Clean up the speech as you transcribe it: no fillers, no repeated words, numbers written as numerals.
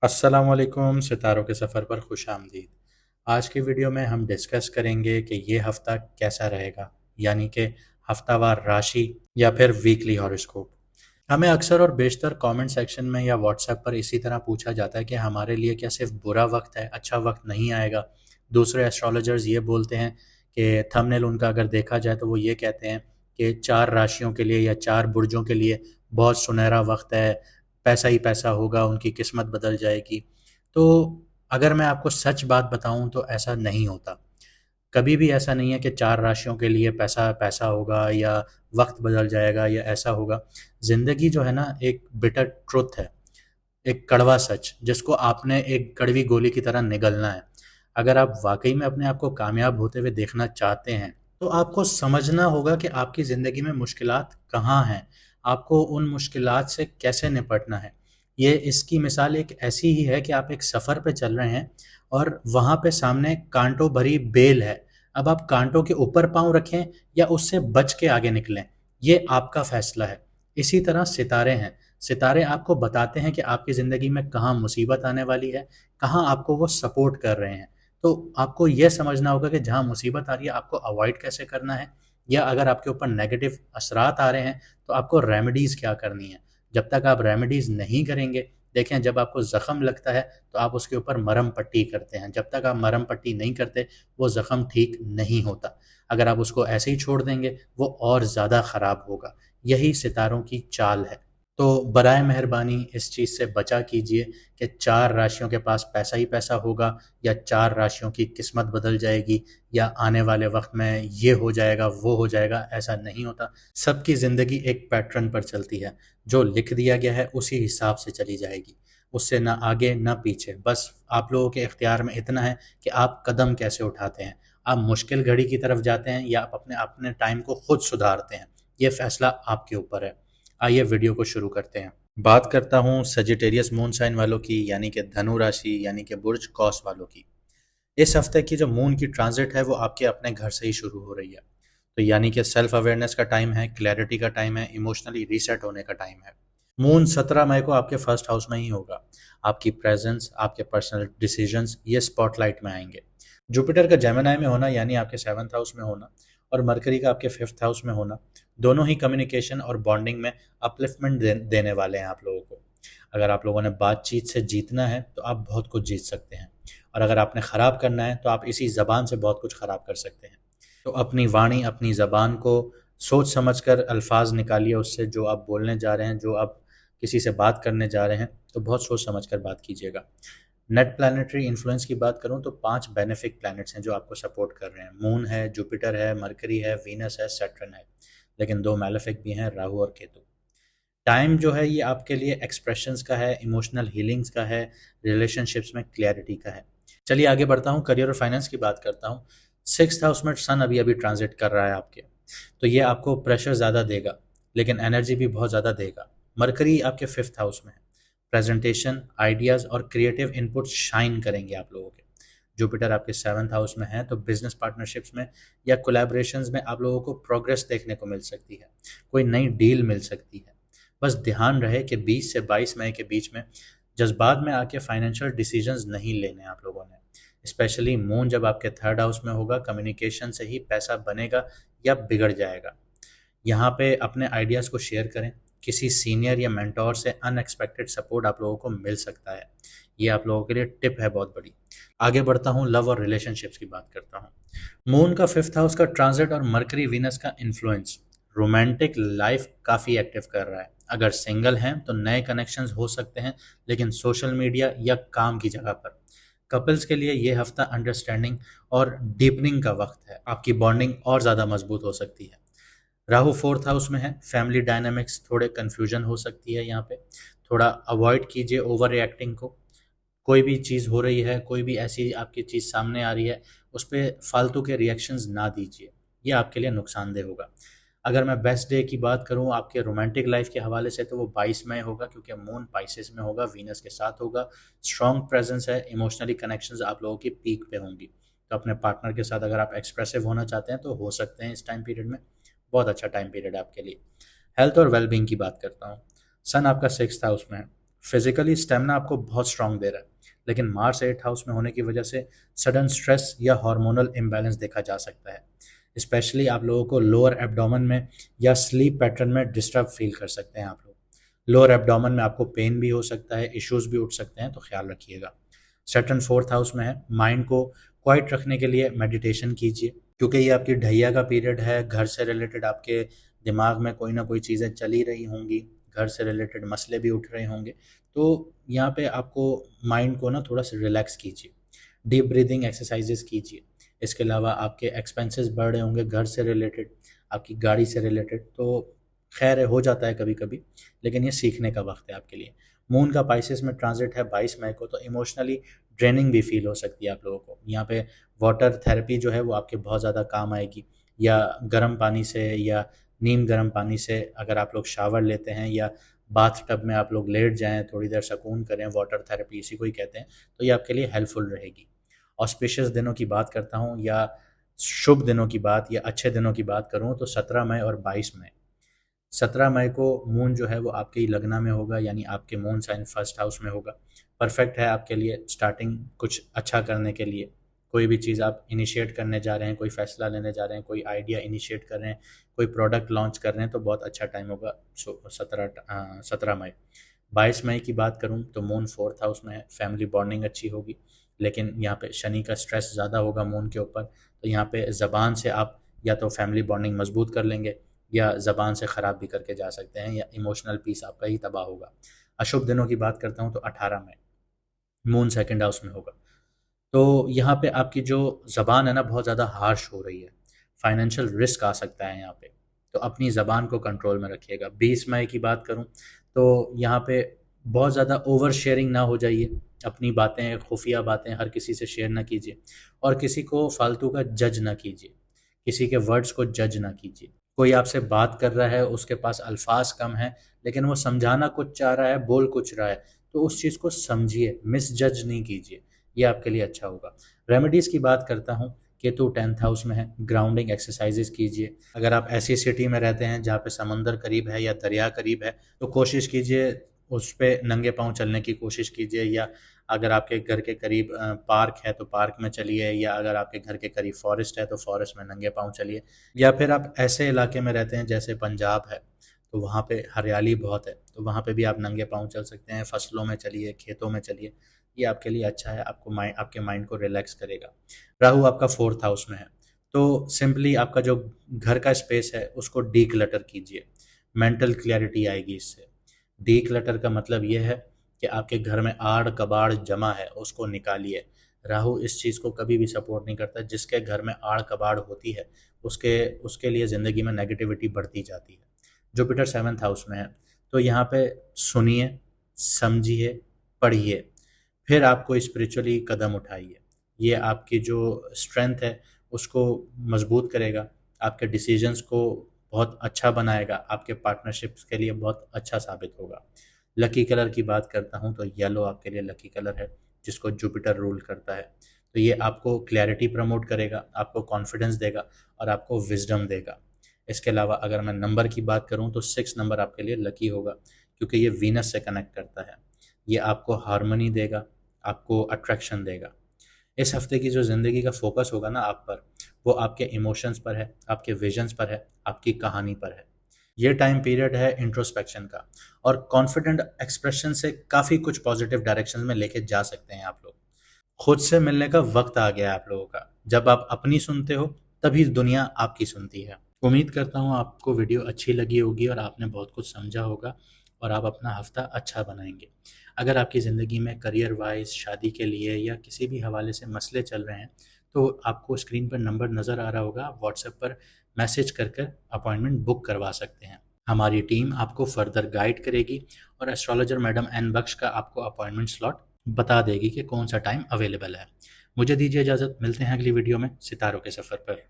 अस्सलामुअलैकुम सितारों के सफ़र पर खुश आमदीद। आज की वीडियो में हम डिस्कस करेंगे कि ये हफ़्ता कैसा रहेगा, यानी कि हफ्तावार राशि या फिर वीकली हॉरोस्कोप। हमें अक्सर और बेशतर कमेंट सेक्शन में या व्हाट्सएप पर इसी तरह पूछा जाता है कि हमारे लिए क्या सिर्फ बुरा वक्त है, अच्छा वक्त नहीं आएगा। दूसरे एस्ट्रोलॉजर्स ये बोलते हैं कि थंबनेल उनका अगर देखा जाए तो वो ये कहते हैं कि चार राशियों के लिए या चार बुर्जों के लिए बहुत सुनहरा वक्त है, पैसा ही पैसा होगा, उनकी किस्मत बदल जाएगी। तो अगर मैं आपको सच बात बताऊं तो ऐसा नहीं होता। कभी भी ऐसा नहीं है कि चार राशियों के लिए पैसा पैसा होगा या वक्त बदल जाएगा या ऐसा होगा। ज़िंदगी जो है ना, एक बिटर ट्रुथ है, एक कड़वा सच जिसको आपने एक कड़वी गोली की तरह निगलना है। अगर आप वाकई में अपने आप को कामयाब होते हुए देखना चाहते हैं तो आपको समझना होगा कि आपकी ज़िंदगी में मुश्किलात कहाँ हैं, आपको उन मुश्किलात से कैसे निपटना है। ये इसकी मिसाल एक ऐसी ही है कि आप एक सफ़र पे चल रहे हैं और वहाँ पे सामने कांटों भरी बेल है। अब आप कांटों के ऊपर पाँव रखें या उससे बच के आगे निकलें, ये आपका फैसला है। इसी तरह सितारे हैं। सितारे आपको बताते हैं कि आपकी ज़िंदगी में कहाँ मुसीबत आने वाली है, कहाँ आपको वो सपोर्ट कर रहे हैं। तो आपको यह समझना होगा कि जहाँ मुसीबत आ रही है आपको अवॉइड कैसे करना है, या अगर आपके ऊपर नेगेटिव असरात आ रहे हैं तो आपको रेमेडीज़ क्या करनी है। जब तक आप रेमेडीज़ नहीं करेंगे, देखें, जब आपको ज़ख्म लगता है तो आप उसके ऊपर मरहम पट्टी करते हैं। जब तक आप मरहम पट्टी नहीं करते वो ज़ख्म ठीक नहीं होता। अगर आप उसको ऐसे ही छोड़ देंगे वो और ज़्यादा ख़राब होगा। यही सितारों की चाल है। तो बराए मेहरबानी इस चीज़ से बचा कीजिए कि चार राशियों के पास पैसा ही पैसा होगा या चार राशियों की किस्मत बदल जाएगी या आने वाले वक्त में ये हो जाएगा वो हो जाएगा। ऐसा नहीं होता। सबकी ज़िंदगी एक पैटर्न पर चलती है। जो लिख दिया गया है उसी हिसाब से चली जाएगी, उससे ना आगे ना पीछे। बस आप लोगों के इख्तियार में इतना है कि आप कदम कैसे उठाते हैं। आप मुश्किल घड़ी की तरफ जाते हैं या आप अपने अपने टाइम को खुद सुधारते हैं, ये फैसला आपके ऊपर है। आइए वीडियो को शुरू करते हैं। बात करता हूँ सजिटेरियस मून साइन वालों की, यानी कि धनु राशि, यानी कि बुर्ज कौस वालों की। इस हफ्ते की जो मून की ट्रांजिट है वो आपके अपने घर से ही शुरू हो रही है। तो यानी कि सेल्फ अवेयरनेस का टाइम है, क्लैरिटी का टाइम है, इमोशनली रीसेट होने का टाइम है। मून 17 मई को आपके फर्स्ट हाउस में ही होगा। आपकी प्रेजेंस, आपके पर्सनल डिसीजंस ये स्पॉटलाइट में आएंगे। जुपिटर का जेमिनी में होना, यानी आपके सेवन्थ हाउस में होना, और मरकरी का आपके फिफ्थ हाउस में होना, दोनों ही कम्युनिकेशन और बॉन्डिंग में अपलिफ्टमेंट देने वाले हैं आप लोगों को। अगर आप लोगों ने बातचीत से जीतना है तो आप बहुत कुछ जीत सकते हैं, और अगर आपने ख़राब करना है तो आप इसी ज़बान से बहुत कुछ ख़राब कर सकते हैं। तो अपनी वाणी, अपनी ज़बान को सोच समझ कर अल्फाज निकालिए उससे, जो आप बोलने जा रहे हैं, जो आप किसी से बात करने जा रहे हैं, तो बहुत सोच समझ कर बात कीजिएगा। नेट प्लानिटरी इन्फ्लुएंस की बात करूं तो 5 बेनिफिक प्लैनेट्स हैं जो आपको सपोर्ट कर रहे हैं। मून है, जुपिटर है, मरकरी है, वीनस है, सैटर्न है। लेकिन 2 मैलेफिक भी हैं, राहु और केतु। टाइम जो है ये आपके लिए एक्सप्रेशंस का है, इमोशनल हीलिंग्स का है, रिलेशनशिप्स में क्लैरिटी का है। चलिए आगे बढ़ता हूँ, करियर और फाइनेंस की बात करता हूँ। सिक्स्थ हाउस में सन अभी अभी ट्रांजिट कर रहा है आपके। तो ये आपको प्रेशर ज़्यादा देगा, लेकिन एनर्जी भी बहुत ज़्यादा देगा। मरकरी आपके फिफ्थ हाउस में है। प्रेजेंटेशन, आइडियाज़ और क्रिएटिव इनपुट शाइन करेंगे आप लोगों के। जुपिटर आपके सेवन्थ हाउस में है, तो बिजनेस पार्टनरशिप्स में या कोलैबोरेशंस में आप लोगों को प्रोग्रेस देखने को मिल सकती है, कोई नई डील मिल सकती है। बस ध्यान रहे कि 20 से 22 मई के बीच में जज्बात में आके फाइनेंशियल डिसीजंस नहीं लेने आप लोगों ने। स्पेशली मून जब आपके थर्ड हाउस में होगा, कम्युनिकेशन से ही पैसा बनेगा या बिगड़ जाएगा। यहाँ पे अपने आइडियाज़ को शेयर करें। किसी सीनियर या मेंटोर से अनएक्सपेक्टेड सपोर्ट आप लोगों को मिल सकता है। ये आप लोगों के लिए टिप है बहुत बड़ी। आगे बढ़ता हूँ, लव और रिलेशनशिप्स की बात करता हूँ। मून का फिफ्थ हाउस का ट्रांजिट और मरकरी वीनस का इन्फ्लुएंस रोमांटिक लाइफ काफ़ी एक्टिव कर रहा है। अगर सिंगल हैं तो नए कनेक्शंस हो सकते हैं, लेकिन सोशल मीडिया या काम की जगह पर। कपल्स के लिए ये हफ्ता अंडरस्टैंडिंग और डीपनिंग का वक्त है। आपकी बॉन्डिंग और ज़्यादा मजबूत हो सकती है। राहु फोर्थ हाउस में है, फैमिली डायनामिक्स थोड़े कन्फ्यूजन हो सकती है। यहाँ पे थोड़ा अवॉइड कीजिए ओवर रिएक्टिंग को। कोई भी चीज़ हो रही है, कोई भी ऐसी आपकी चीज़ सामने आ रही है, उस पे फालतू के रिएक्शंस ना दीजिए, ये आपके लिए नुकसानदेह होगा। अगर मैं बेस्ट डे की बात करूँ आपके रोमांटिक लाइफ के हवाले से, तो वो 22 मई होगा, क्योंकि मून पाइसेस में होगा, वीनस के साथ होगा। स्ट्रॉन्ग प्रेजेंस है, इमोशनली कनेक्शंस आप लोगों की पीक पे होंगी। तो अपने पार्टनर के साथ अगर आप एक्सप्रेसिव होना चाहते हैं तो हो सकते हैं इस टाइम पीरियड में। बहुत अच्छा टाइम पीरियड है आपके लिए। हेल्थ और वेलबींग की बात करता हूँ। सन आपका सिक्स्थ हाउस में है। फिजिकली स्टेमिना आपको बहुत स्ट्रांग दे रहा है, लेकिन मार्स 8 हाउस में होने की वजह से सडन स्ट्रेस या हार्मोनल इम्बैलेंस देखा जा सकता है। स्पेशली आप लोगों को लोअर एब्डोमेन में या स्लीप पैटर्न में डिस्टर्ब फील कर सकते हैं आप लोग। लोअर एब्डोमेन में आपको पेन भी हो सकता है, इश्यूज भी उठ सकते हैं, तो ख्याल रखिएगा। सैटर्न 4th हाउस में है, माइंड को क्वाइट रखने के लिए मेडिटेशन कीजिए, क्योंकि ये आपकी ढैया का पीरियड है। घर से रिलेटेड आपके दिमाग में कोई ना कोई चीज़ें चली रही होंगी, घर से रिलेटेड मसले भी उठ रहे होंगे, तो यहाँ पे आपको माइंड को ना थोड़ा सा रिलैक्स कीजिए, डीप ब्रीदिंग एक्सरसाइजेस कीजिए। इसके अलावा आपके एक्सपेंसेस बढ़ रहे होंगे घर से रिलेटेड, आपकी गाड़ी से रिलेटेड, तो खैर हो जाता है कभी कभी, लेकिन ये सीखने का वक्त है आपके लिए। मून का पाइसेस में ट्रांजिट है 22 मई को, तो इमोशनली ड्रेनिंग भी फील हो सकती है आप लोगों को। यहाँ पे वाटर थेरेपी जो है वो आपके बहुत ज़्यादा काम आएगी, या गर्म पानी से या नीम गर्म पानी से अगर आप लोग शावर लेते हैं, या बाथ टब में आप लोग लेट जाएं, थोड़ी देर सुकून करें, वाटर थेरेपी इसी को ही कहते हैं, तो ये आपके लिए हेल्पफुल रहेगी। ऑस्पिशियस दिनों की बात करता हूँ, या शुभ दिनों की बात, या अच्छे दिनों की बात करूँ, तो 17 मई और 22 मई। 17 मई को मून जो है वो आपके ही लग्न में होगा, यानी आपके मून साइन फर्स्ट हाउस में होगा। परफेक्ट है आपके लिए स्टार्टिंग कुछ अच्छा करने के लिए। कोई भी चीज़ आप इनिशिएट करने जा रहे हैं, कोई फैसला लेने जा रहे हैं, कोई आइडिया इनिशिएट कर रहे हैं, कोई प्रोडक्ट लॉन्च कर रहे हैं, तो बहुत अच्छा टाइम होगा। 17 मई। 22 मई की बात करूं तो मून 4th हाउस में है, फैमिली बॉन्डिंग अच्छी होगी, लेकिन यहाँ पे शनि का स्ट्रेस ज़्यादा होगा मून के ऊपर, तो यहाँ पे ज़बान से आप या तो फैमिली बॉन्डिंग मजबूत कर लेंगे, या ज़बान से ख़राब भी करके जा सकते हैं, या इमोशनल पीस आपका ही तबाह होगा। अशुभ दिनों की बात करता हूँ तो 18 मई, मून 2nd हाउस में होगा, तो यहाँ पे आपकी जो ज़बान है ना बहुत ज़्यादा हार्श हो रही है, फाइनेंशियल रिस्क आ सकता है यहाँ पे, तो अपनी ज़बान को कंट्रोल में रखिएगा। 20 मई की बात करूँ तो यहाँ पे बहुत ज़्यादा ओवर शेयरिंग ना हो जाइए, अपनी बातें, खुफिया बातें हर किसी से शेयर ना कीजिए, और किसी को फालतू का जज ना कीजिए, किसी के वर्ड्स को जज ना कीजिए। कोई आपसे बात कर रहा है, उसके पास अल्फाज कम है, लेकिन वो समझाना कुछ चाह रहा है, बोल कुछ रहा है, तो उस चीज़ को समझिए, मिस जज नहीं कीजिए, ये आपके लिए अच्छा होगा। रेमेडीज़ की बात करता हूँ, केतु 10th हाउस में है, ग्राउंडिंग एक्सरसाइजेज कीजिए। अगर आप ऐसी सिटी में रहते हैं जहाँ पे समंदर करीब है या दरिया करीब है, तो कोशिश कीजिए उस पे नंगे पाँव चलने की कोशिश कीजिए, या अगर आपके घर के करीब पार्क है तो पार्क में चलिए, या अगर आपके घर के करीब फॉरेस्ट है तो फॉरेस्ट में नंगे पाँव चलिए। या फिर आप ऐसे इलाके में रहते हैं जैसे पंजाब है, तो वहाँ पे हरियाली बहुत है, तो वहाँ पे भी आप नंगे पाँव चल सकते हैं, फसलों में चलिए, खेतों में चलिए, ये आपके लिए अच्छा है, आपके माइंड को रिलैक्स करेगा। राहु आपका 4th हाउस में है, तो सिंपली आपका जो घर का स्पेस है उसको डीक्लटर कीजिए, मेंटल क्लैरिटी आएगी इससे। डीक्लटर का मतलब ये है कि आपके घर में आड़ कबाड़ जमा है, उसको निकालिए। राहु इस चीज़ को कभी भी सपोर्ट नहीं करता, जिसके घर में आड़ कबाड़ होती है उसके उसके लिए ज़िंदगी में नेगेटिविटी बढ़ती जाती है। जुपिटर 7th हाउस में है, तो यहाँ पे सुनिए, समझिए, पढ़िए, फिर आपको स्पिरिचुअली कदम उठाइए। ये आपकी जो स्ट्रेंथ है उसको मजबूत करेगा, आपके डिसीजंस को बहुत अच्छा बनाएगा, आपके पार्टनरशिप्स के लिए बहुत अच्छा साबित होगा। लकी कलर की बात करता हूँ तो येलो आपके लिए लकी कलर है, जिसको जुपिटर रूल करता है, तो ये आपको क्लैरिटी प्रमोट करेगा, आपको कॉन्फिडेंस देगा, और आपको विजडम देगा। इसके अलावा अगर मैं नंबर की बात करूँ तो 6 नंबर आपके लिए लकी होगा, क्योंकि ये वीनस से कनेक्ट करता है। ये आपको हार्मनी देगा, आपको अट्रैक्शन देगा। इस हफ्ते की जो ज़िंदगी का फोकस होगा ना आप पर, वो आपके इमोशंस पर है, आपके विजन्स पर है, आपकी कहानी पर है। ये टाइम पीरियड है इंट्रोस्पेक्शन का, और कॉन्फिडेंट एक्सप्रेशन से काफ़ी कुछ पॉजिटिव डायरेक्शन में लेके जा सकते हैं आप लोग। खुद से मिलने का वक्त आ गया है आप लोगों का। जब आप अपनी सुनते हो तभी दुनिया आपकी सुनती है। उम्मीद करता हूँ आपको वीडियो अच्छी लगी होगी और आपने बहुत कुछ समझा होगा, और आप अपना हफ्ता अच्छा बनाएंगे। अगर आपकी ज़िंदगी में करियर वाइज, शादी के लिए, या किसी भी हवाले से मसले चल रहे हैं, तो आपको स्क्रीन पर नंबर नज़र आ रहा होगा, आप व्हाट्सएप पर मैसेज कर कर अपॉइंटमेंट बुक करवा सकते हैं। हमारी टीम आपको फर्दर गाइड करेगी, और एस्ट्रोलॉजर मैडम एन बख्श का आपको अपॉइंटमेंट स्लॉट बता देगी कि कौन सा टाइम अवेलेबल है। मुझे दीजिए इजाज़त, मिलते हैं अगली वीडियो में सितारों के सफ़र पर।